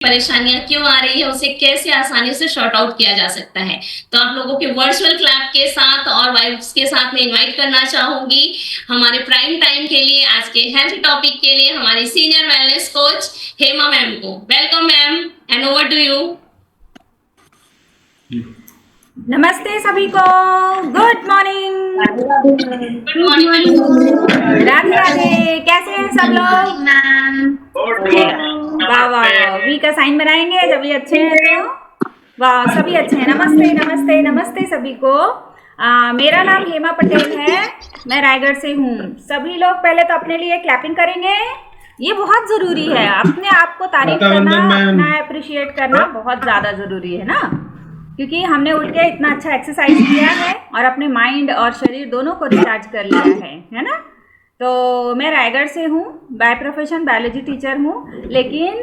परेशानियां क्यों आ रही है, उसे कैसे आसानी से शॉर्ट आउट किया जा सकता है। तो आप लोगों के वर्चुअल क्लास के साथ और वाइब्स के साथ में इनवाइट करना चाहूंगी हमारे प्राइम टाइम के लिए, आज के हेल्थ टॉपिक के लिए हमारी senior wellness coach Hema ma'am को। Welcome ma'am and over to you. नमस्ते सभी को, good morning. Good morning. Radhe Radhe. कैसे हैं सब लोग? वाह वाह, वी का साइन बनाएंगे जब भी अच्छे हैं तो। वाह, सभी अच्छे हैं। नमस्ते नमस्ते नमस्ते सभी को। मेरा नाम हेमा पटेल है, मैं रायगढ़ से हूँ। सभी लोग पहले तो अपने लिए क्लैपिंग करेंगे, ये बहुत ज़रूरी है। अपने आप को तारीफ करना, अपना अप्रिशिएट करना बहुत ज़्यादा ज़रूरी है ना, क्योंकि हमने उठ के इतना अच्छा एक्सरसाइज किया है और अपने माइंड और शरीर दोनों को रिचार्ज कर लिया है ना। तो मैं रायगढ़ से हूँ, बाय प्रोफेशन बायोलॉजी टीचर हूँ, लेकिन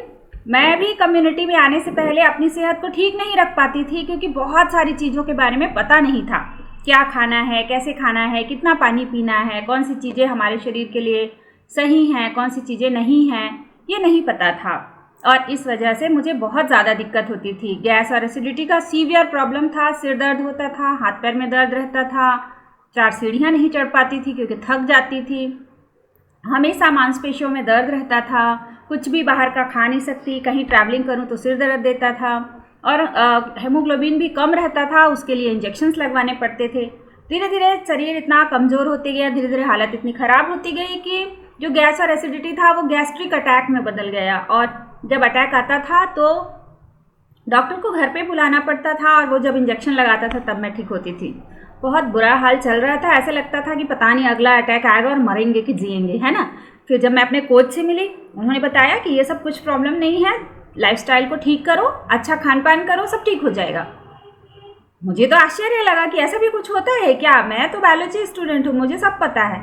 मैं भी कम्युनिटी में आने से पहले अपनी सेहत को ठीक नहीं रख पाती थी, क्योंकि बहुत सारी चीज़ों के बारे में पता नहीं था। क्या खाना है, कैसे खाना है, कितना पानी पीना है, कौन सी चीज़ें हमारे शरीर के लिए सही हैं, कौन सी चीज़ें नहीं हैं, ये नहीं पता था। और इस वजह से मुझे बहुत ज़्यादा दिक्कत होती थी। गैस और एसिडिटी का सीवियर प्रॉब्लम था, सिर दर्द होता था, हाथ पैर में दर्द रहता था, 4 सीढ़ियाँ नहीं चढ़ पाती थी क्योंकि थक जाती थी, हमेशा मांसपेशियों में दर्द रहता था, कुछ भी बाहर का खा नहीं सकती, कहीं ट्रैवलिंग करूं तो सिर दर्द देता था, और हेमोग्लोबिन भी कम रहता था, उसके लिए इंजेक्शन्स लगवाने पड़ते थे। धीरे धीरे शरीर इतना कमज़ोर होते गया, धीरे धीरे हालत इतनी ख़राब होती गई कि जो गैस और एसिडिटी था वो गैस्ट्रिक अटैक में बदल गया। और जब अटैक आता था तो डॉक्टर को घर पे बुलाना पड़ता था, और वो जब इंजेक्शन लगाता था तब मैं ठीक होती थी। बहुत बुरा हाल चल रहा था, ऐसा लगता था कि पता नहीं अगला अटैक आएगा और मरेंगे कि जिएंगे, है ना। फिर जब मैं अपने कोच से मिली, उन्होंने बताया कि ये सब कुछ प्रॉब्लम नहीं है, लाइफस्टाइल को ठीक करो, अच्छा खान पान करो, सब ठीक हो जाएगा। मुझे तो आश्चर्य लगा कि ऐसा भी कुछ होता है क्या। मैं तो बायोलॉजी स्टूडेंट हूँ, मुझे सब पता है,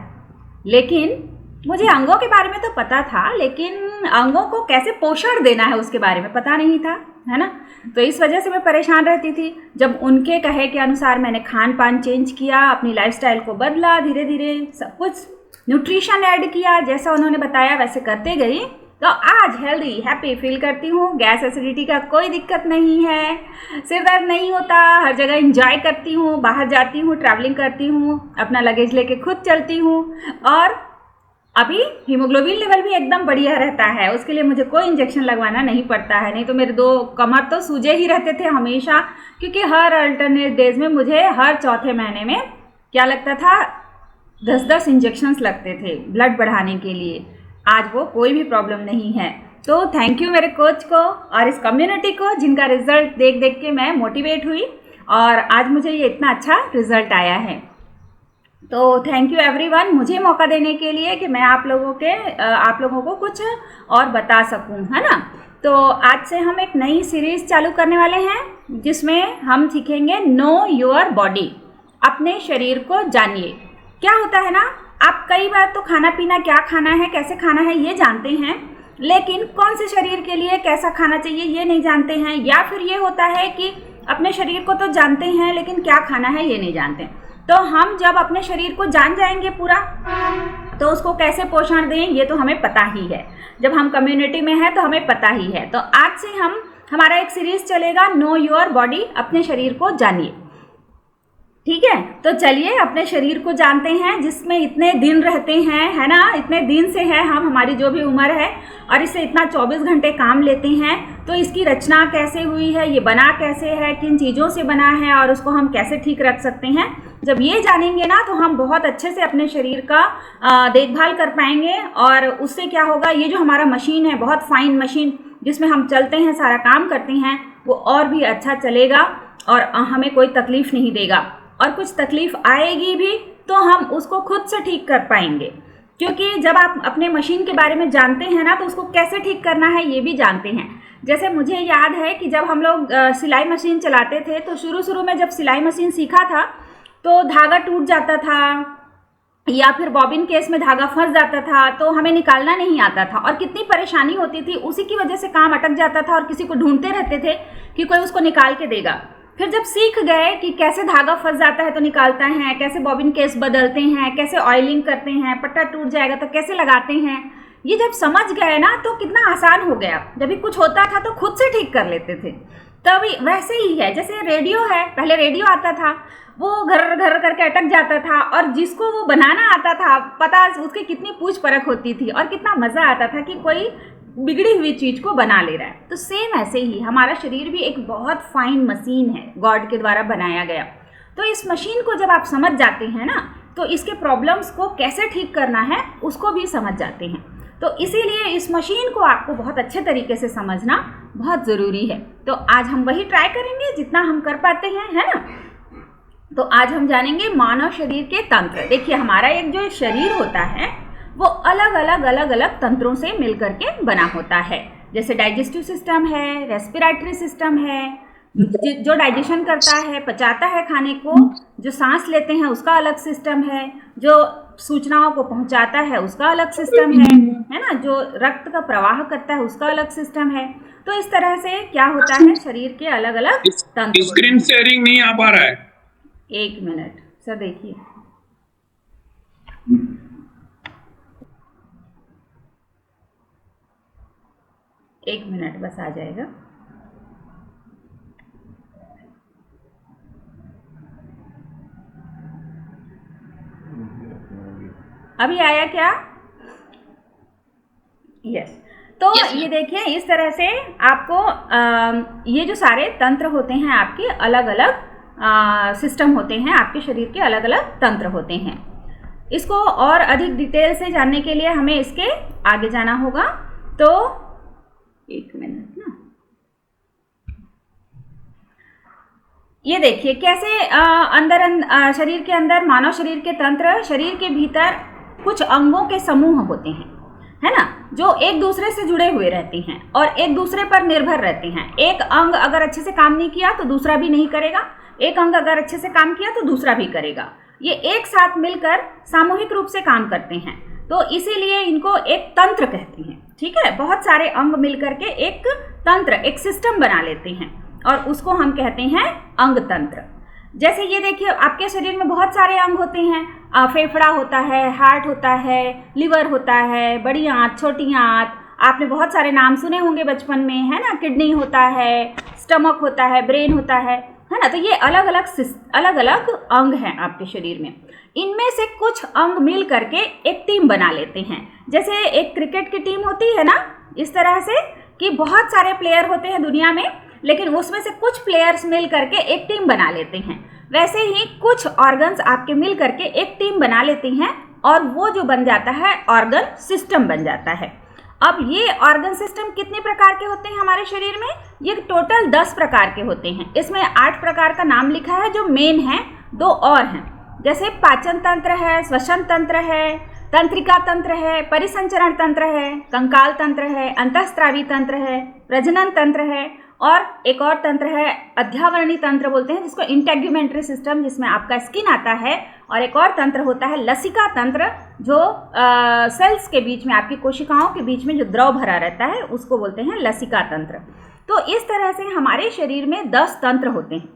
लेकिन मुझे अंगों के बारे में तो पता था, लेकिन अंगों को कैसे पोषण देना है उसके बारे में पता नहीं था, है ना। तो इस वजह से मैं परेशान रहती थी। जब उनके कहे के अनुसार मैंने खान पान चेंज किया, अपनी लाइफस्टाइल को बदला, धीरे धीरे सब कुछ न्यूट्रिशन ऐड किया, जैसा उन्होंने बताया वैसे करते गई, तो आज हेल्दी हैप्पी फील करती हूँ। गैस एसिडिटी का कोई दिक्कत नहीं है, सिर दर्द नहीं होता, हर जगह इंजॉय करती हूँ, बाहर जाती हूँ, ट्रैवलिंग करती हूँ, अपना लगेज लेके खुद चलती हूँ, और अभी हीमोग्लोबिन लेवल भी एकदम बढ़िया रहता है। उसके लिए मुझे कोई इंजेक्शन लगवाना नहीं पड़ता है, नहीं तो मेरे 2 कमर तो सूजे ही रहते थे हमेशा, क्योंकि हर अल्टरनेट डेज में मुझे हर चौथे महीने में क्या लगता था, 10-10 इंजेक्शन्स लगते थे ब्लड बढ़ाने के लिए। आज वो कोई भी प्रॉब्लम नहीं है। तो थैंक यू मेरे कोच को और इस कम्युनिटी को, जिनका रिजल्ट देख देख के मैं मोटिवेट हुई और आज मुझे ये इतना अच्छा रिजल्ट आया है। तो थैंक यू एवरीवन, मुझे मौका देने के लिए कि मैं आप लोगों को कुछ और बता सकूं, है ना। तो आज से हम एक नई सीरीज़ चालू करने वाले हैं, जिसमें हम सीखेंगे नो योर बॉडी, अपने शरीर को जानिए। क्या होता है ना, आप कई बार तो खाना पीना, क्या खाना है, कैसे खाना है ये जानते हैं, लेकिन कौन से शरीर के लिए कैसा खाना चाहिए ये नहीं जानते हैं। या फिर ये होता है कि अपने शरीर को तो जानते हैं, लेकिन क्या खाना है ये नहीं जानते। तो हम जब अपने शरीर को जान जाएंगे पूरा, तो उसको कैसे पोषण दें ये तो हमें पता ही है। जब हम कम्युनिटी में हैं तो हमें पता ही है। तो आज से हमारा एक सीरीज चलेगा, नो योर बॉडी, अपने शरीर को जानिए। ठीक है, तो चलिए अपने शरीर को जानते हैं, जिसमें इतने दिन रहते हैं, है ना, इतने दिन से है हम, हमारी जो भी उम्र है, और इससे इतना 24 घंटे काम लेते हैं। तो इसकी रचना कैसे हुई है, ये बना कैसे है, किन चीज़ों से बना है, और उसको हम कैसे ठीक रख सकते हैं। जब ये जानेंगे ना तो हम बहुत अच्छे से अपने शरीर का देखभाल कर पाएंगे। और उससे क्या होगा, ये जो हमारा मशीन है, बहुत फाइन मशीन जिसमें हम चलते हैं, सारा काम करते हैं, वो और भी अच्छा चलेगा और हमें कोई तकलीफ़ नहीं देगा। और कुछ तकलीफ़ आएगी भी तो हम उसको खुद से ठीक कर पाएंगे, क्योंकि जब आप अपने मशीन के बारे में जानते हैं ना तो उसको कैसे ठीक करना है ये भी जानते हैं। जैसे मुझे याद है कि जब हम लोग सिलाई मशीन चलाते थे, तो शुरू में जब सिलाई मशीन सीखा था तो धागा टूट जाता था, या फिर बॉबिन केस में धागा फंस जाता था, तो हमें निकालना नहीं आता था और कितनी परेशानी होती थी। उसी की वजह से काम अटक जाता था और किसी को ढूंढते रहते थे कि कोई उसको निकाल के देगा। फिर जब सीख गए कि कैसे धागा फंस जाता है तो निकालते हैं, कैसे बॉबिन केस बदलते हैं, कैसे ऑयलिंग करते हैं, पट्टा टूट जाएगा तो कैसे लगाते हैं, ये जब समझ गए ना तो कितना आसान हो गया। जब भी कुछ होता था तो खुद से ठीक कर लेते थे। तभी वैसे ही है, जैसे रेडियो है, पहले रेडियो आता था, वो घर घर करके अटक जाता था, और जिसको वो बनाना आता था पता उसकी कितनी पूछ परख होती थी और कितना मज़ा आता था कि कोई बिगड़ी हुई चीज़ को बना ले रहा है। तो सेम ऐसे ही हमारा शरीर भी एक बहुत फाइन मशीन है, गॉड के द्वारा बनाया गया। तो इस मशीन को जब आप समझ जाते हैं ना, तो इसके प्रॉब्लम्स को कैसे ठीक करना है उसको भी समझ जाते हैं। तो इसीलिए इस मशीन को आपको बहुत अच्छे तरीके से समझना बहुत ज़रूरी है। तो आज हम वही ट्राई करेंगे जितना हम कर पाते हैं, है ना। तो आज हम जानेंगे मानव शरीर के तंत्र। देखिए, हमारा एक जो शरीर होता है वो अलग अलग तंत्रों से मिलकर के बना होता है। जैसे डाइजेस्टिव सिस्टम है, रेस्पिरेटरी सिस्टम है, जो डाइजेशन करता है, पचाता है खाने को, जो सांस लेते हैं उसका अलग सिस्टम है, जो सूचनाओं को पहुंचाता है उसका अलग सिस्टम है ना, जो रक्त का प्रवाह करता है उसका अलग सिस्टम है। तो इस तरह से क्या होता है, शरीर के अलग अलग तंत्र। स्क्रीन शेयरिंग नहीं आ पा रहा है। एक मिनट सर, देखिए एक मिनट बस, आ जाएगा। अभी आया क्या? यस। तो ये देखिए, इस तरह से आपको ये जो सारे तंत्र होते हैं आपके अलग अलग सिस्टम होते हैं, आपके शरीर के अलग अलग तंत्र होते हैं। इसको और अधिक डिटेल से जानने के लिए हमें इसके आगे जाना होगा। तो एक मिनट ना, ये देखिए कैसे शरीर के अंदर, मानव शरीर के तंत्र, शरीर के भीतर कुछ अंगों के समूह होते हैं, है ना, जो एक दूसरे से जुड़े हुए रहते हैं और एक दूसरे पर निर्भर रहते हैं। एक अंग अगर अच्छे से काम नहीं किया तो दूसरा भी नहीं करेगा, एक अंग अगर अच्छे से काम किया तो दूसरा भी करेगा। ये एक साथ मिलकर सामूहिक रूप से काम करते हैं, तो इसीलिए इनको एक तंत्र कहते हैं। ठीक है, बहुत सारे अंग मिलकर के एक तंत्र, एक सिस्टम बना लेते हैं और उसको हम कहते हैं अंग तंत्र। जैसे ये देखिए, आपके शरीर में बहुत सारे अंग होते हैं। फेफड़ा होता है, हार्ट होता है, लिवर होता है, बड़ी आंत, छोटी आंत, आपने बहुत सारे नाम सुने होंगे बचपन में, है ना। किडनी होता है, स्टमक होता है, ब्रेन होता है ना। तो ये अलग अलग अंग हैं आपके शरीर में। इनमें से कुछ अंग मिल करके एक टीम बना लेते हैं। जैसे एक क्रिकेट की टीम होती है ना, इस तरह से कि बहुत सारे प्लेयर होते हैं दुनिया में, लेकिन उसमें से कुछ प्लेयर्स मिल करके एक टीम बना लेते हैं। वैसे ही कुछ ऑर्गन्स आपके मिल करके एक टीम बना लेते हैं और वो जो बन जाता है ऑर्गन सिस्टम बन जाता है। अब ये ऑर्गन सिस्टम कितने प्रकार के होते हैं हमारे शरीर में? ये टोटल 10 प्रकार के होते हैं। इसमें 8 प्रकार का नाम लिखा है जो मेन है, 2 और हैं। जैसे पाचन तंत्र है, श्वसन तंत्र है, तंत्रिका तंत्र है, परिसंचरण तंत्र है, कंकाल तंत्र है, अंतःस्रावी तंत्र है, प्रजनन तंत्र है, और एक और तंत्र है अध्यावरणी तंत्र बोलते हैं, जिसको इंटेग्यूमेंट्री सिस्टम, जिसमें आपका स्किन आता है। और एक और तंत्र होता है लसिका तंत्र, जो सेल्स के बीच में, आपकी कोशिकाओं के बीच में जो द्रव भरा रहता है उसको बोलते हैं लसिका तंत्र। तो इस तरह से हमारे शरीर में 10 तंत्र होते हैं,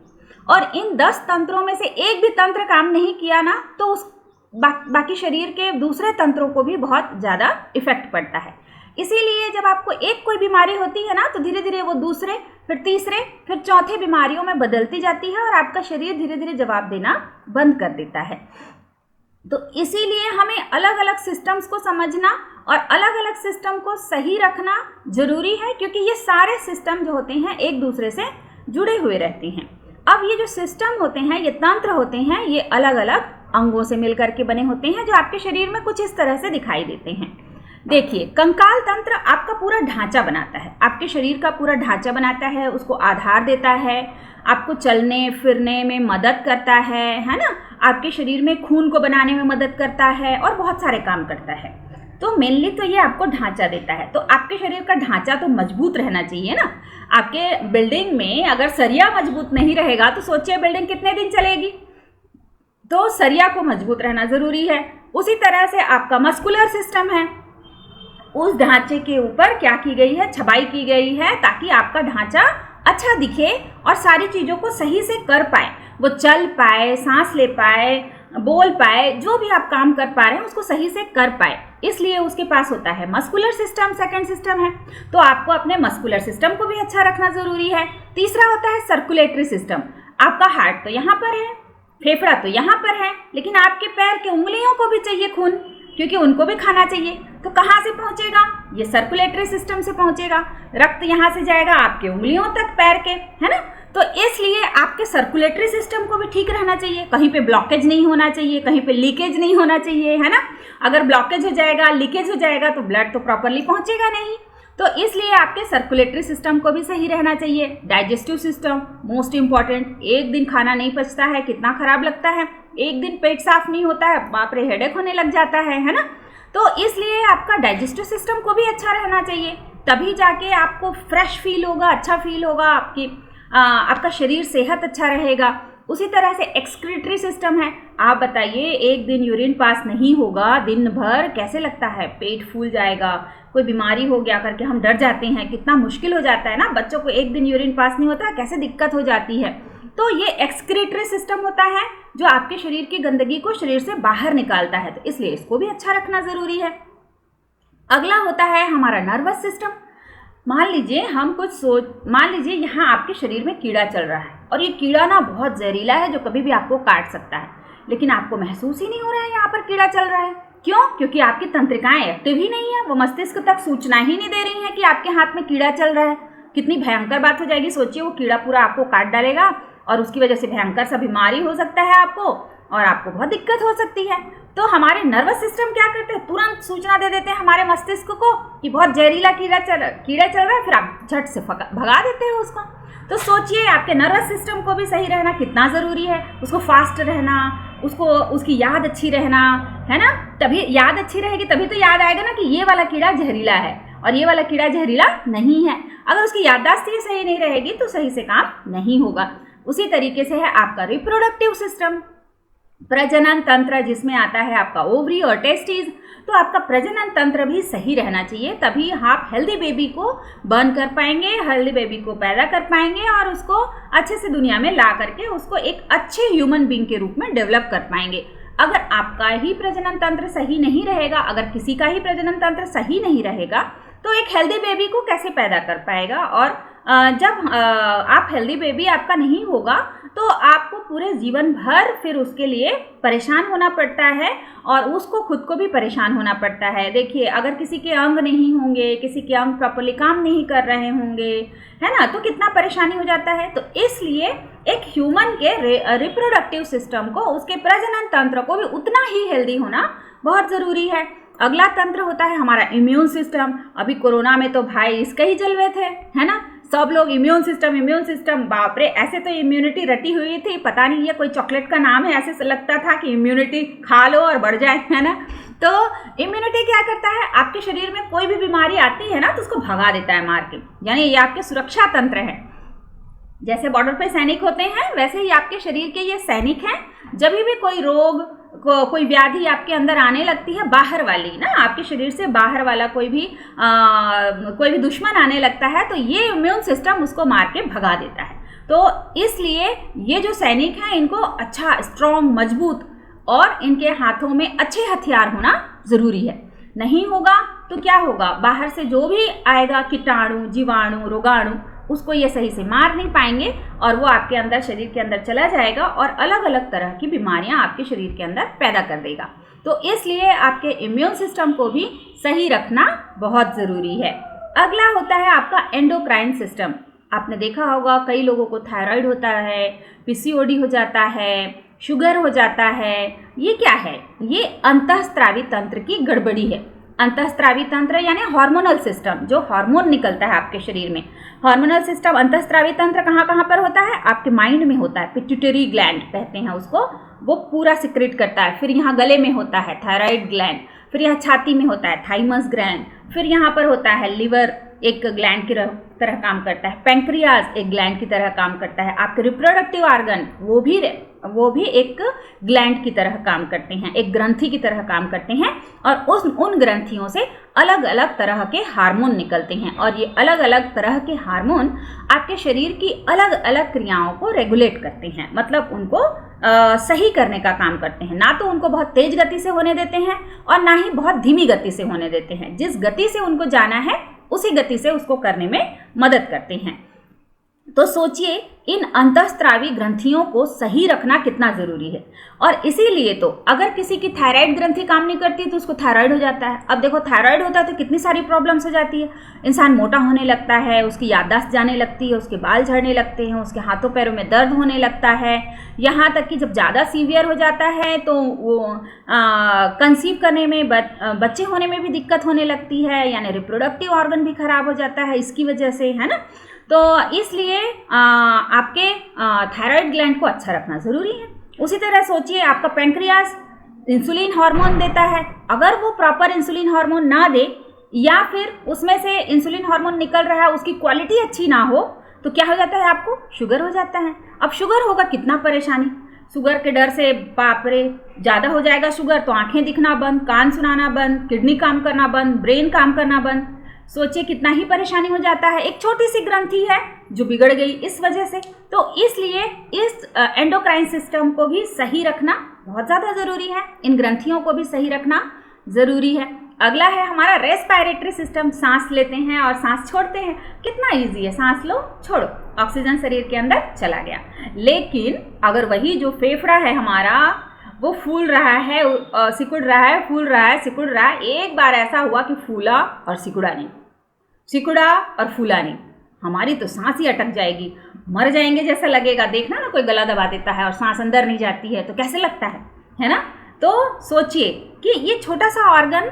और इन 10 तंत्रों में से एक भी तंत्र काम नहीं किया ना, तो उस बाकी शरीर के दूसरे तंत्रों को भी बहुत ज़्यादा इफेक्ट पड़ता है। इसीलिए जब आपको एक कोई बीमारी होती है ना, तो धीरे धीरे वो दूसरे, फिर तीसरे, फिर चौथे बीमारियों में बदलती जाती है और आपका शरीर धीरे धीरे जवाब देना बंद कर देता है। तो इसीलिए हमें अलग अलग सिस्टम्स को समझना और अलग अलग सिस्टम को सही रखना जरूरी है, क्योंकि ये सारे सिस्टम जो होते हैं एक दूसरे से जुड़े हुए रहते हैं। अब ये जो सिस्टम होते हैं, ये तंत्र होते हैं, ये अलग अलग अंगों से मिलकर के बने होते हैं, जो आपके शरीर में कुछ इस तरह से दिखाई देते हैं। देखिए, कंकाल तंत्र आपका पूरा ढांचा बनाता है, आपके शरीर का पूरा ढांचा बनाता है, उसको आधार देता है, आपको चलने फिरने में मदद करता है ना, आपके शरीर में खून को बनाने में मदद करता है और बहुत सारे काम करता है। तो मेनली तो ये आपको ढांचा देता है। तो आपके शरीर का ढांचा तो मजबूत रहना चाहिए ना। आपके बिल्डिंग में अगर सरिया मजबूत नहीं रहेगा तो सोचिए बिल्डिंग कितने दिन चलेगी। तो सरिया को मजबूत रहना ज़रूरी है। उसी तरह से आपका मस्कुलर सिस्टम है, उस ढांचे के ऊपर क्या की गई है, छपाई की गई है, ताकि आपका ढांचा अच्छा दिखे और सारी चीज़ों को सही से कर पाए, वो चल पाए, सांस ले पाए, बोल पाए, जो भी आप काम कर पा रहे हैं उसको सही से कर पाए। इसलिए उसके पास होता है मस्कुलर सिस्टम, सेकंड सिस्टम है, तो आपको अपने मस्कुलर सिस्टम को भी अच्छा रखना ज़रूरी है। तीसरा होता है सर्कुलेटरी सिस्टम। आपका हार्ट तो यहाँ पर है, फेफड़ा तो यहाँ पर है, लेकिन आपके पैर के उंगलियों को भी चाहिए खून, क्योंकि उनको भी खाना चाहिए। तो कहाँ से पहुँचेगा? ये सर्कुलेटरी सिस्टम से पहुँचेगा। रक्त यहाँ से जाएगा आपके उंगलियों तक पैर के, है ना। तो इसलिए आपके सर्कुलेटरी सिस्टम को भी ठीक रहना चाहिए, कहीं पे ब्लॉकेज नहीं होना चाहिए, कहीं पे लीकेज नहीं होना चाहिए, है ना। अगर ब्लॉकेज हो जाएगा, लीकेज हो जाएगा तो ब्लड तो प्रॉपरली पहुँचेगा नहीं। तो इसलिए आपके सर्कुलेटरी सिस्टम को भी सही रहना चाहिए। Digestive system most important. एक दिन खाना नहीं पचता है, कितना खराब लगता है। एक दिन पेट साफ नहीं होता है, बाप रे, हेडेक होने लग जाता है ना। तो इसलिए आपका डाइजेस्टिव सिस्टम को भी अच्छा रहना चाहिए, तभी जाके आपको फ्रेश फील होगा, अच्छा फील होगा, आपका शरीर सेहत अच्छा रहेगा। उसी तरह से एक्सक्रीटरी सिस्टम है। आप बताइए, एक दिन यूरिन पास नहीं होगा दिन भर, कैसे लगता है? पेट फूल जाएगा, कोई बीमारी हो गया करके हम डर जाते हैं, कितना मुश्किल हो जाता है ना। बच्चों को एक दिन यूरिन पास नहीं होता, कैसे दिक्कत हो जाती है। तो ये एक्सक्रीटरी सिस्टम होता है जो आपके शरीर की गंदगी को शरीर से बाहर निकालता है, तो इसलिए इसको भी अच्छा रखना ज़रूरी है। अगला होता है हमारा नर्वस सिस्टम। मान लीजिए मान लीजिए यहाँ आपके शरीर में कीड़ा चल रहा है, और ये कीड़ा ना बहुत जहरीला है, जो कभी भी आपको काट सकता है, लेकिन आपको महसूस ही नहीं हो रहा है यहाँ पर कीड़ा चल रहा है। क्यों? क्योंकि आपकी तंत्रिकाएं एक्टिव ही नहीं है, वो मस्तिष्क तक सूचना ही नहीं दे रही है कि आपके हाथ में कीड़ा चल रहा है। कितनी भयंकर बात हो जाएगी, सोचिए, वो कीड़ा पूरा आपको काट डालेगा और उसकी वजह से भयंकर सा बीमारी हो सकता है आपको, और आपको बहुत दिक्कत हो सकती है। तो हमारे नर्वस सिस्टम क्या करते हैं? तुरंत सूचना दे देते हैं हमारे मस्तिष्क को कि बहुत जहरीला कीड़ा चल रहा है, फिर आप झट से भगा देते हैं उसको। तो सोचिए, आपके नर्वस सिस्टम को भी सही रहना कितना ज़रूरी है। उसको फास्ट रहना, उसकी याद अच्छी रहना, है ना। तभी याद अच्छी रहेगी, तभी तो याद आएगा ना कि ये वाला कीड़ा जहरीला है और ये वाला कीड़ा जहरीला नहीं है। अगर उसकी याददाश्त ही सही नहीं रहेगी तो सही से काम नहीं होगा। उसी तरीके से है आपका रिप्रोडक्टिव सिस्टम, प्रजनन तंत्र, जिसमें आता है आपका ओवरी और टेस्टिस। तो आपका प्रजनन तंत्र भी सही रहना चाहिए, तभी आप हेल्दी बेबी को बर्न कर पाएंगे, हेल्दी बेबी को पैदा कर पाएंगे और उसको अच्छे से दुनिया में ला करके उसको एक अच्छे ह्यूमन बीइंग के रूप में डेवलप कर पाएंगे। अगर आपका ही प्रजनन तंत्र सही नहीं रहेगा, अगर किसी का ही प्रजनन तंत्र सही नहीं रहेगा, तो एक हेल्दी बेबी को कैसे पैदा कर पाएगा। और जब आप हेल्दी बेबी आपका नहीं होगा तो आपको पूरे जीवन भर फिर उसके लिए परेशान होना पड़ता है और उसको खुद को भी परेशान होना पड़ता है। देखिए, अगर किसी के अंग नहीं होंगे, किसी के अंग प्रॉपर्ली काम नहीं कर रहे होंगे, है ना, तो कितना परेशानी हो जाता है। तो इसलिए एक ह्यूमन के रिप्रोडक्टिव सिस्टम को, उसके प्रजनन तंत्र को भी उतना ही हेल्दी होना बहुत ज़रूरी है। अगला तंत्र होता है हमारा इम्यून सिस्टम। अभी कोरोना में तो भाई इसके ही जलवे थे, है ना। सब लोग इम्यून सिस्टम, बाप रे, ऐसे तो इम्यूनिटी रटी हुई थी, पता नहीं ये कोई चॉकलेट का नाम है, ऐसे लगता था कि इम्यूनिटी खा लो और बढ़ जाए, है ना। तो इम्यूनिटी क्या करता है, आपके शरीर में कोई भी बीमारी आती है ना तो उसको भगा देता है मार के, यानी ये आपके सुरक्षा तंत्र है। जैसे बॉर्डर पे सैनिक होते हैं, वैसे ही आपके शरीर के ये सैनिक हैं। जब भी कोई रोग, कोई व्याधि आपके अंदर आने लगती है, बाहर वाली ना, आपके शरीर से बाहर वाला कोई भी दुश्मन आने लगता है, तो ये इम्यून सिस्टम उसको मार के भगा देता है। तो इसलिए ये जो सैनिक हैं, इनको अच्छा, स्ट्रॉन्ग, मजबूत और इनके हाथों में अच्छे हथियार होना ज़रूरी है। नहीं होगा तो क्या होगा, बाहर से जो भी आएगा, कीटाणु, जीवाणु, रोगाणु, उसको ये सही से मार नहीं पाएंगे और वो आपके अंदर, शरीर के अंदर चला जाएगा और अलग अलग तरह की बीमारियां आपके शरीर के अंदर पैदा कर देगा। तो इसलिए आपके इम्यून सिस्टम को भी सही रखना बहुत ज़रूरी है। अगला होता है आपका एंडोक्राइन सिस्टम। आपने देखा होगा कई लोगों को थायराइड होता है, पीसीओडी हो जाता है, शुगर हो जाता है। ये क्या है? ये अंतःस्रावी तंत्र की गड़बड़ी है। अंतःस्रावी तंत्र यानी हार्मोनल सिस्टम, जो हार्मोन निकलता है आपके शरीर में। हार्मोनल सिस्टम, अंतःस्रावी तंत्र कहाँ कहाँ पर होता है? आपके माइंड में होता है, पिट्यूटरी ग्लैंड कहते हैं उसको, वो पूरा सिक्रेट करता है। फिर यहाँ गले में होता है थायराइड ग्लैंड, फिर यहाँ छाती में होता है थाइमस ग्लैंड, फिर यहाँ पर होता है लिवर, एक ग्लैंड की तरह काम करता है, पैंक्रियाज एक ग्लैंड की तरह काम करता है, आपके रिप्रोडक्टिव ऑर्गन वो भी एक ग्लैंड की तरह काम करते हैं, एक ग्रंथि की तरह काम करते हैं और उन ग्रंथियों से अलग अलग तरह के हार्मोन निकलते हैं और ये अलग अलग तरह के हार्मोन आपके शरीर की अलग अलग क्रियाओं को रेगुलेट करते हैं, मतलब उनको सही करने का काम करते हैं। ना तो उनको बहुत तेज गति से होने देते हैं और ना ही बहुत धीमी गति से होने देते हैं। जिस गति से उनको जाना है उसी गति से उसको करने में मदद करते हैं। तो सोचिए इन अंतःस्रावी ग्रंथियों को सही रखना कितना ज़रूरी है। और इसीलिए तो अगर किसी की थायराइड ग्रंथि काम नहीं करती तो उसको थायराइड हो जाता है। अब देखो थायराइड होता है तो कितनी सारी प्रॉब्लम्स हो जाती है। इंसान मोटा होने लगता है, उसकी याददाश्त जाने लगती है, उसके बाल झड़ने लगते हैं, उसके हाथों पैरों में दर्द होने लगता है। यहाँ तक कि जब ज़्यादा सीवियर हो जाता है तो वो कंसीव करने में, बच्चे होने में भी दिक्कत होने लगती है, यानी रिप्रोडक्टिव ऑर्गन भी खराब हो जाता है इसकी वजह से, है ना। तो इसलिए आपके थायराइड ग्लैंड को अच्छा रखना ज़रूरी है। उसी तरह सोचिए आपका पैंक्रियास इंसुलिन हार्मोन देता है, अगर वो प्रॉपर इंसुलिन हार्मोन ना दे या फिर उसमें से इंसुलिन हार्मोन निकल रहा है उसकी क्वालिटी अच्छी ना हो तो क्या हो जाता है, आपको शुगर हो जाता है। अब शुगर होगा कितना परेशानी, शुगर के डर से बाप रे ज़्यादा हो जाएगा शुगर तो आंखें दिखना बंद, कान सुनाना बंद, किडनी काम करना बंद, ब्रेन काम करना बंद। सोचिए कितना ही परेशानी हो जाता है। एक छोटी सी ग्रंथि है जो बिगड़ गई इस वजह से। तो इसलिए इस एंडोक्राइन सिस्टम को भी सही रखना बहुत ज़्यादा ज़रूरी है, इन ग्रंथियों को भी सही रखना ज़रूरी है। अगला है हमारा रेस्पिरेटरी सिस्टम, सांस लेते हैं और सांस छोड़ते हैं। कितना इजी है, सांस लो छोड़ो, ऑक्सीजन शरीर के अंदर चला गया। लेकिन अगर वही जो फेफड़ा है हमारा वो फूल रहा है, सिकुड़ रहा है, फूल रहा है, सिकुड़ रहा है, एक बार ऐसा हुआ कि फूला और सिकुड़ा नहीं, सिकुड़ा और फूला नहीं, हमारी तो सांस ही अटक जाएगी, मर जाएंगे जैसा लगेगा। देखना ना कोई गला दबा देता है और सांस अंदर नहीं जाती है तो कैसे लगता है ना। तो सोचिए कि ये छोटा सा ऑर्गन,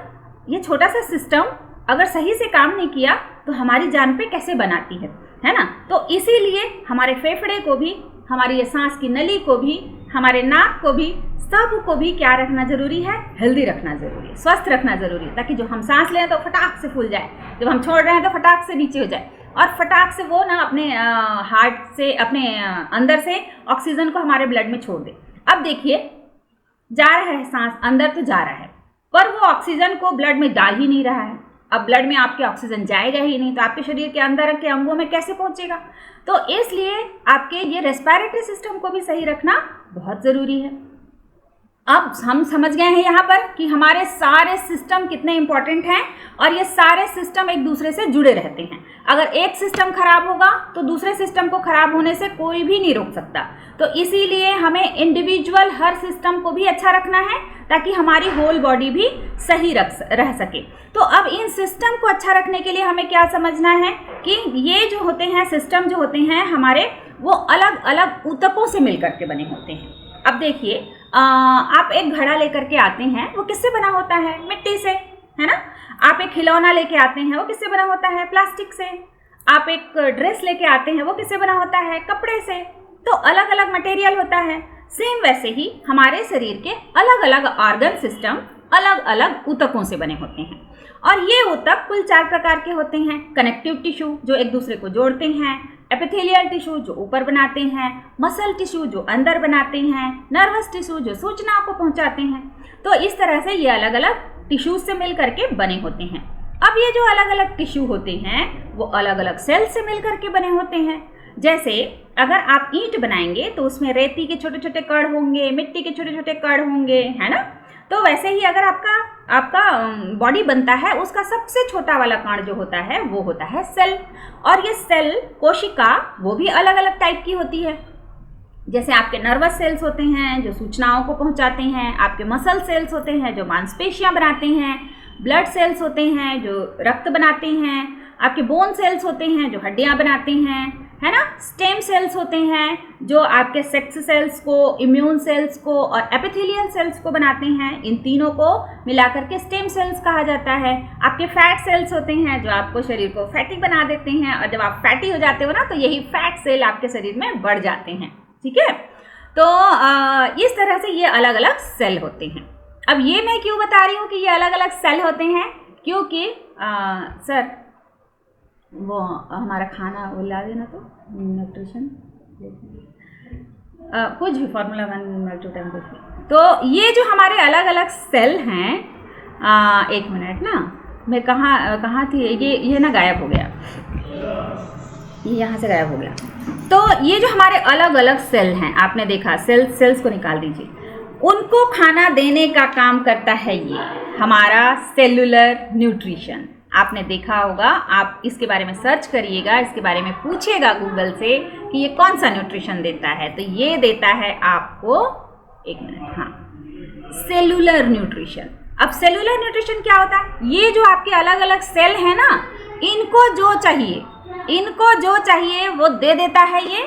ये छोटा सा सिस्टम अगर सही से काम नहीं किया तो हमारी जान पे कैसे बनाती है ना। तो इसीलिए हमारे फेफड़े को भी, हमारी ये सांस की नली को भी, हमारे नाक को भी, सबको भी क्या रखना जरूरी है, हेल्दी रखना जरूरी है, स्वस्थ रखना जरूरी है, ताकि जो हम सांस लें तो फटाक से फूल जाए, जब हम छोड़ रहे हैं तो फटाक से नीचे हो जाए और फटाक से वो ना अपने हार्ट से, अपने अंदर से ऑक्सीजन को हमारे ब्लड में छोड़ दे। अब देखिए जा रहा है सांस अंदर तो जा रहा है, पर वो ऑक्सीजन को ब्लड में डाल ही नहीं रहा है। अब ब्लड में आपके ऑक्सीजन जाएगा ही नहीं तो आपके शरीर के अंदर के अंगों में कैसे पहुंचेगा। तो इसलिए आपके ये रेस्पिरेटरी सिस्टम को भी सही रखना बहुत ज़रूरी है। अब हम समझ गए हैं यहाँ पर कि हमारे सारे सिस्टम कितने इंपॉर्टेंट हैं और ये सारे सिस्टम एक दूसरे से जुड़े रहते हैं। अगर एक सिस्टम खराब होगा तो दूसरे सिस्टम को खराब होने से कोई भी नहीं रोक सकता। तो इसीलिए हमें इंडिविजुअल हर सिस्टम को भी अच्छा रखना है ताकि हमारी होल बॉडी भी सही रह सके। तो अब इन सिस्टम को अच्छा रखने के लिए हमें क्या समझना है कि ये जो होते हैं सिस्टम जो होते हैं हमारे, वो अलग अलग ऊतकों से मिल करके बने होते हैं। अब देखिए आप एक घड़ा लेकर के आते हैं, वो किससे बना होता है, मिट्टी से, है ना। आप एक खिलौना लेके आते हैं, वो किससे बना होता है, प्लास्टिक से। आप एक ड्रेस लेके आते हैं, वो किससे बना होता है, कपड़े से। तो अलग अलग मटेरियल होता है। सेम वैसे ही हमारे शरीर के अलग अलग ऑर्गन सिस्टम अलग अलग ऊतकों से बने होते हैं और ये ऊतक कुल 4 प्रकार के होते हैं। कनेक्टिव टिश्यू जो एक दूसरे को जोड़ते हैं, एपिथेलियल टिश्यू जो ऊपर बनाते हैं, मसल टिश्यू जो अंदर बनाते हैं, नर्वस टिश्यू जो सूचनाओं को पहुंचाते हैं। तो इस तरह से ये अलग अलग टिश्यूज से मिल करके बने होते हैं। अब ये जो अलग अलग टिश्यू होते हैं वो अलग अलग सेल से मिल करके बने होते हैं। जैसे अगर आप ईंट बनाएंगे तो उसमें रेती के छोटे छोटे कण होंगे, मिट्टी के छोटे छोटे कण होंगे, है ना। तो वैसे ही अगर आपका बॉडी बनता है, उसका सबसे छोटा वाला कण जो होता है वो होता है सेल। और ये सेल, कोशिका, वो भी अलग अलग टाइप की होती है। जैसे आपके नर्वस सेल्स होते हैं जो सूचनाओं को पहुंचाते हैं, आपके मसल सेल्स होते हैं जो मांसपेशियां बनाते हैं, ब्लड सेल्स होते हैं जो रक्त बनाते हैं, आपके बोन सेल्स होते हैं जो हड्डियां बनाते हैं, है ना। स्टेम सेल्स होते हैं जो आपके सेक्स सेल्स को, इम्यून सेल्स को और एपिथेलियल सेल्स को बनाते हैं। इन तीनों को मिलाकर के स्टेम सेल्स कहा जाता है। आपके फैट सेल्स होते हैं जो आपको शरीर को फैटी बना देते हैं और जब आप फैटी हो जाते हो ना तो यही फैट सेल आपके शरीर में बढ़ जाते हैं, ठीक है। तो इस तरह से ये अलग अलग सेल होते हैं। अब ये मैं क्यों बता रही हूँ कि ये अलग अलग सेल होते हैं, क्योंकि सर वो हमारा खाना वो ला देना तो न्यूट्रिशन कुछ भी फार्मूला 1 मिनट 2 टाइम कुछ भी। तो ये जो हमारे अलग अलग सेल हैं, एक मिनट ना, मैं कहाँ थी, ये ना गायब हो गया। ये यहाँ से गायब हो गया। तो ये जो हमारे अलग अलग सेल हैं, आपने देखा सेल्स को निकाल दीजिए, उनको खाना देने का काम करता है ये हमारा सेलुलर न्यूट्रिशन। आपने देखा होगा, आप इसके बारे में सर्च करिएगा, इसके बारे में पूछिएगा गूगल से कि ये कौन सा न्यूट्रिशन देता है, तो ये देता है आपको, एक मिनट, हाँ, सेलुलर न्यूट्रिशन। अब सेलुलर न्यूट्रिशन क्या होता है? ये जो आपके अलग अलग सेल हैं ना, इनको जो चाहिए वो दे देता है ये।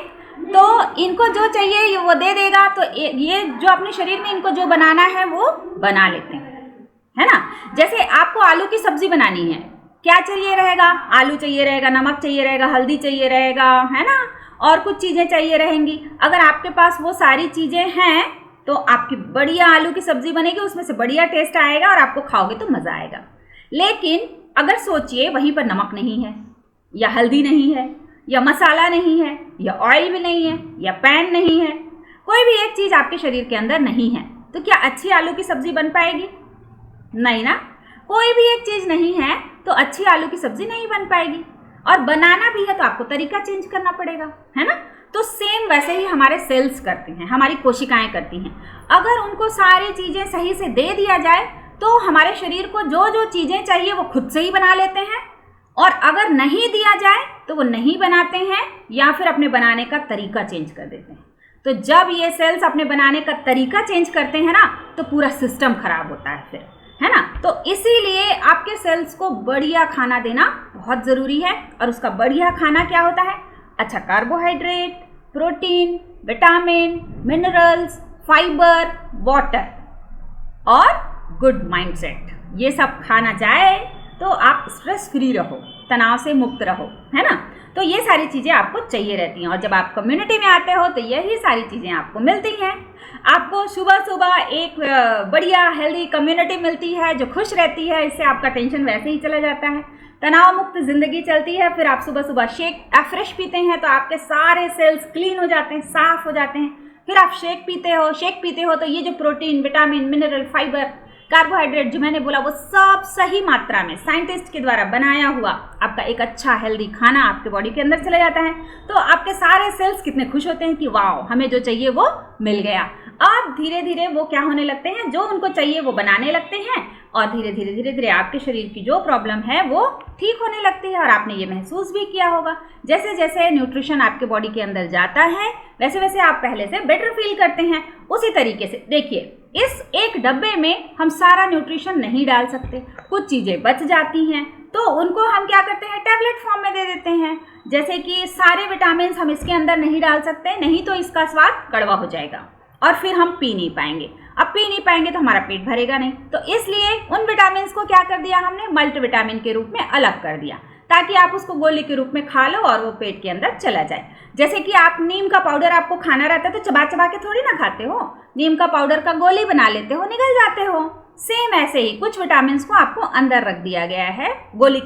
तो इनको जो चाहिए वो दे देगा, तो ये जो अपने शरीर में इनको जो बनाना है वो बना लेते हैं, है ना। जैसे आपको आलू की सब्जी बनानी है, क्या चाहिए रहेगा? आलू चाहिए रहेगा, नमक चाहिए रहेगा, हल्दी चाहिए रहेगा, है ना, और कुछ चीज़ें चाहिए रहेंगी। अगर आपके पास वो सारी चीज़ें हैं तो आपकी बढ़िया आलू की सब्जी बनेगी, उसमें से बढ़िया टेस्ट आएगा और आपको खाओगे तो मज़ा आएगा। लेकिन अगर सोचिए वहीं पर नमक नहीं है, या हल्दी नहीं है, या मसाला नहीं है, या ऑयल भी नहीं है, या पैन नहीं है, कोई भी एक चीज़ आपके शरीर के अंदर नहीं है, तो क्या अच्छी आलू की सब्जी बन पाएगी? नहीं ना। कोई भी एक चीज़ नहीं है तो अच्छी आलू की सब्जी नहीं बन पाएगी। और बनाना भी है तो आपको तरीका चेंज करना पड़ेगा, है ना। तो सेम वैसे ही हमारे सेल्स करते हैं, हमारी कोशिकाएं करती हैं। अगर उनको सारी चीज़ें सही से दे दिया जाए तो हमारे शरीर को जो जो चीज़ें चाहिए वो खुद से ही बना लेते हैं, और अगर नहीं दिया जाए तो वो नहीं बनाते हैं या फिर अपने बनाने का तरीका चेंज कर देते हैं। तो जब ये सेल्स अपने बनाने का तरीका चेंज करते हैं ना, तो पूरा सिस्टम खराब होता है फिर, है ना। तो इसीलिए आपके सेल्स को बढ़िया खाना देना बहुत ज़रूरी है। और उसका बढ़िया खाना क्या होता है? अच्छा carbohydrate, protein, vitamin, minerals, fibre, water और गुड माइंडसेट। ये सब खाना जाए तो आप स्ट्रेस फ्री रहो, तनाव से मुक्त रहो, है ना। तो ये सारी चीज़ें आपको चाहिए रहती हैं। और जब आप कम्युनिटी में आते हो तो यही सारी चीज़ें आपको मिलती हैं। आपको सुबह सुबह एक बढ़िया हेल्दी कम्युनिटी मिलती है जो खुश रहती है, इससे आपका टेंशन वैसे ही चला जाता है, तनाव मुक्त ज़िंदगी चलती है। फिर आप सुबह सुबह फ्रेश पीते हैं तो आपके सारे सेल्स क्लीन हो जाते हैं, साफ़ हो जाते हैं। फिर आप शेक पीते हो तो ये जो protein, vitamin, mineral, fibre, carbohydrate जो मैंने बोला वो सब सही मात्रा में साइंटिस्ट के द्वारा बनाया हुआ आपका एक अच्छा हेल्दी खाना आपके बॉडी के अंदर चला जाता है। तो आपके सारे सेल्स कितने खुश होते हैं कि वाह, हमें जो चाहिए वो मिल गया। अब धीरे धीरे वो क्या होने लगते हैं, जो उनको चाहिए वो बनाने लगते हैं, और धीरे धीरे आपके शरीर की जो प्रॉब्लम है वो ठीक होने लगती है। और आपने ये महसूस भी किया होगा, जैसे जैसे न्यूट्रिशन आपके बॉडी के अंदर जाता है वैसे वैसे आप पहले से बेटर फील करते हैं। उसी तरीके से देखिए, इस एक डब्बे में हम सारा न्यूट्रिशन नहीं डाल सकते, कुछ चीज़ें बच जाती हैं तो उनको हम क्या करते हैं, टैबलेट फॉर्म में दे देते हैं। जैसे कि सारे विटामिन हम इसके अंदर नहीं डाल सकते, नहीं तो इसका स्वाद कड़वा हो जाएगा और फिर हम पी नहीं पाएंगे। अब पी नहीं पाएंगे तो हमारा पेट भरेगा नहीं, तो इसलिए उन विटामिन को क्या कर दिया हमने, मल्टीविटामिन के रूप में अलग कर दिया, ताकि आप उसको गोली के रूप में खा लो और वो पेट के अंदर चला जाए। जैसे कि आप नीम का पाउडर आपको खाना रहता है तो चबा चबा के थोड़ी ना खाते हो, नीम का पाउडर का गोली बना लेते हो, निगल जाते हो। सेम ऐसे ही कुछ विटामिन को आपको अंदर रख दिया गया है गोली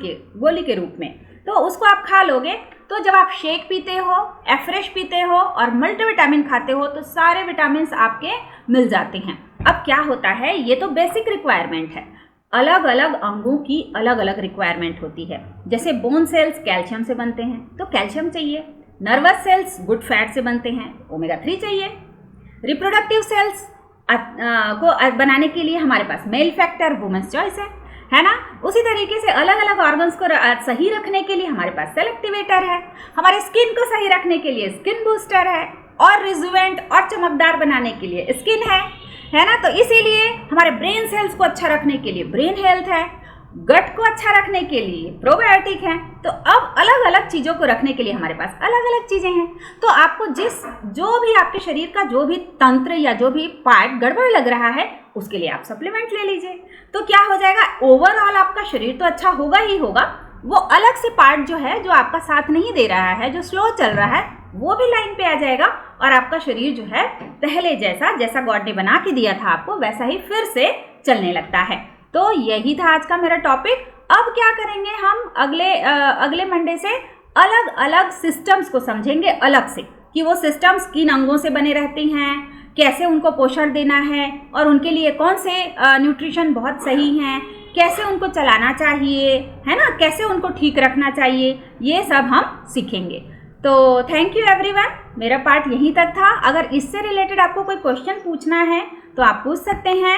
के रूप में, तो उसको आप खा लोगे। तो जब आप शेक पीते हो, फ्रेश पीते हो और मल्टीविटामिन खाते हो तो सारे विटामिन आपके मिल जाते हैं। अब क्या होता है, ये तो बेसिक रिक्वायरमेंट है, अलग अलग अंगों की अलग अलग रिक्वायरमेंट होती है। जैसे बोन सेल्स कैल्शियम से बनते हैं तो कैल्शियम चाहिए, नर्वस सेल्स गुड फैट से बनते हैं, ओमेगा 3 चाहिए, रिप्रोडक्टिव सेल्स को बनाने के लिए हमारे पास मेल फैक्टर, वुमेन्स चॉइस है ना। उसी तरीके से अलग अलग ऑर्गन्स को सही रखने के लिए हमारे पास सेल एक्टिवेटर है, हमारे स्किन को सही रखने के लिए स्किन बूस्टर है, और रिजुवेंट और चमकदार बनाने के लिए स्किन है ना। तो इसीलिए हमारे ब्रेन सेल्स को अच्छा रखने के लिए ब्रेन हेल्थ है, गट को अच्छा रखने के लिए प्रोबायोटिक है। तो अब अलग अलग चीज़ों को रखने के लिए हमारे पास अलग अलग चीज़ें हैं। तो आपको जो भी आपके शरीर का जो भी तंत्र या जो भी पार्ट गड़बड़ लग रहा है उसके लिए आप सप्लीमेंट ले लीजिए, तो क्या हो जाएगा, ओवरऑल आपका शरीर तो अच्छा होगा ही होगा, वो अलग से पार्ट जो है जो आपका साथ नहीं दे रहा है, जो स्लो चल रहा है, वो भी लाइन पे आ जाएगा और आपका शरीर जो है पहले जैसा गॉड ने बना के दिया था आपको वैसा ही फिर से चलने लगता है। तो यही था आज का मेरा टॉपिक। अब क्या करेंगे हम, अगले मंडे से अलग अलग सिस्टम्स को समझेंगे अलग से, कि वो सिस्टम्स किन अंगों से बने रहती हैं, कैसे उनको पोषण देना है और उनके लिए कौन से न्यूट्रिशन बहुत सही हैं, कैसे उनको चलाना चाहिए, है ना, कैसे उनको ठीक रखना चाहिए, ये सब हम सीखेंगे। तो थैंक यू एवरीवन, मेरा पार्ट यहीं तक था। अगर इससे रिलेटेड आपको कोई क्वेश्चन पूछना है तो आप पूछ सकते हैं।